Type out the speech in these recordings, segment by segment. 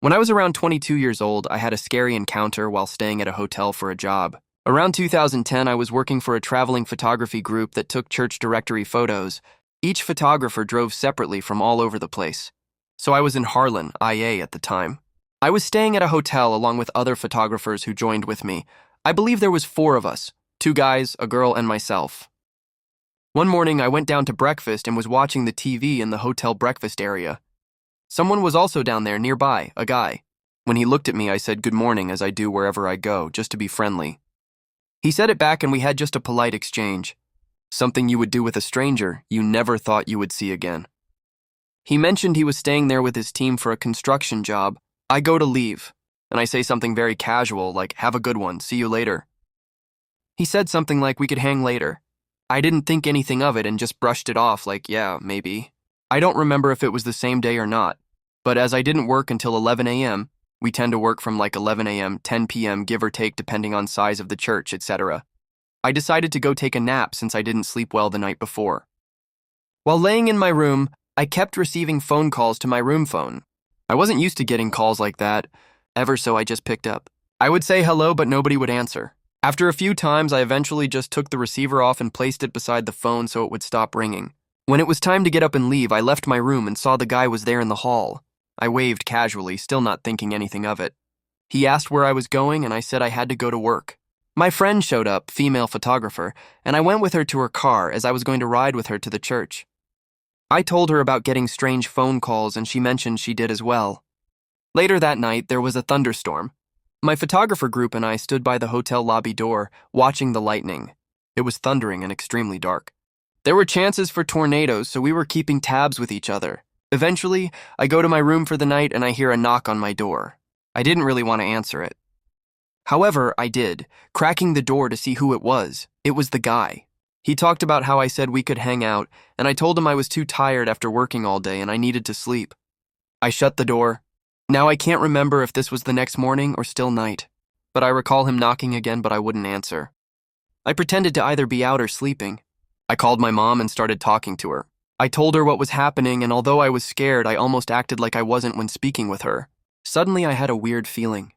When I was around 22 years old, I had a scary encounter while staying at a hotel for a job. Around 2010, I was working for a traveling photography group that took church directory photos. Each photographer drove separately from all over the place. So I was in Harlan, IA at the time. I was staying at a hotel along with other photographers who joined with me. I believe there was 4 of us, 2 guys, a girl, and myself. One morning, I went down to breakfast and was watching the TV in the hotel breakfast area. Someone was also down there nearby, a guy. When he looked at me, I said good morning as I do wherever I go, just to be friendly. He said it back and we had just a polite exchange. Something you would do with a stranger you never thought you would see again. He mentioned he was staying there with his team for a construction job. I go to leave, and I say something very casual like, have a good one, see you later. He said something like we could hang later. I didn't think anything of it and just brushed it off like, yeah, maybe. I don't remember if it was the same day or not, but as I didn't work until 11 a.m., we tend to work from like 11 a.m., 10 p.m., give or take depending on size of the church, etc. I decided to go take a nap since I didn't sleep well the night before. While laying in my room, I kept receiving phone calls to my room phone. I wasn't used to getting calls like that, ever, so I just picked up. I would say hello, but nobody would answer. After a few times, I eventually just took the receiver off and placed it beside the phone so it would stop ringing. When it was time to get up and leave, I left my room and saw the guy was there in the hall. I waved casually, still not thinking anything of it. He asked where I was going, and I said I had to go to work. My friend showed up, female photographer, and I went with her to her car as I was going to ride with her to the church. I told her about getting strange phone calls, and she mentioned she did as well. Later that night, there was a thunderstorm. My photographer group and I stood by the hotel lobby door, watching the lightning. It was thundering and extremely dark. There were chances for tornadoes, so we were keeping tabs with each other. Eventually, I go to my room for the night and I hear a knock on my door. I didn't really want to answer it. However, I did, cracking the door to see who it was. It was the guy. He talked about how I said we could hang out, and I told him I was too tired after working all day and I needed to sleep. I shut the door. Now I can't remember if this was the next morning or still night, but I recall him knocking again, but I wouldn't answer. I pretended to either be out or sleeping. I called my mom and started talking to her. I told her what was happening, and although I was scared, I almost acted like I wasn't when speaking with her. Suddenly, I had a weird feeling.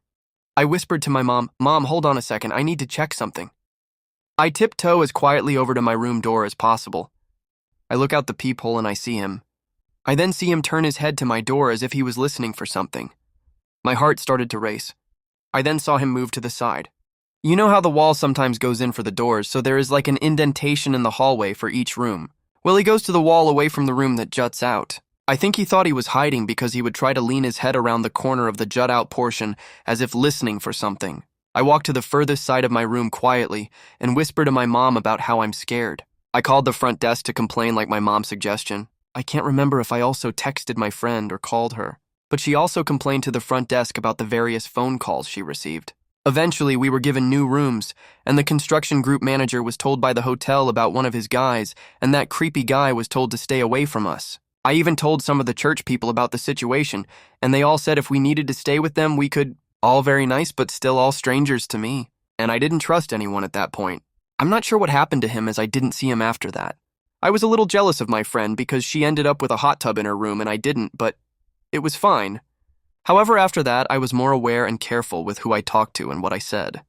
I whispered to my mom, "Mom, hold on a second, I need to check something." I tiptoe as quietly over to my room door as possible. I look out the peephole and I see him. I then see him turn his head to my door as if he was listening for something. My heart started to race. I then saw him move to the side. You know how the wall sometimes goes in for the doors, so there is like an indentation in the hallway for each room. Well, he goes to the wall away from the room that juts out. I think he thought he was hiding because he would try to lean his head around the corner of the jut-out portion as if listening for something. I walked to the furthest side of my room quietly and whispered to my mom about how I'm scared. I called the front desk to complain like my mom's suggestion. I can't remember if I also texted my friend or called her, but she also complained to the front desk about the various phone calls she received. Eventually, we were given new rooms, and the construction group manager was told by the hotel about one of his guys, and that creepy guy was told to stay away from us. I even told some of the church people about the situation, and they all said if we needed to stay with them, we could. All very nice, but still all strangers to me, and I didn't trust anyone at that point. I'm not sure what happened to him as I didn't see him after that. I was a little jealous of my friend because she ended up with a hot tub in her room and I didn't, but it was fine. However, after that, I was more aware and careful with who I talked to and what I said.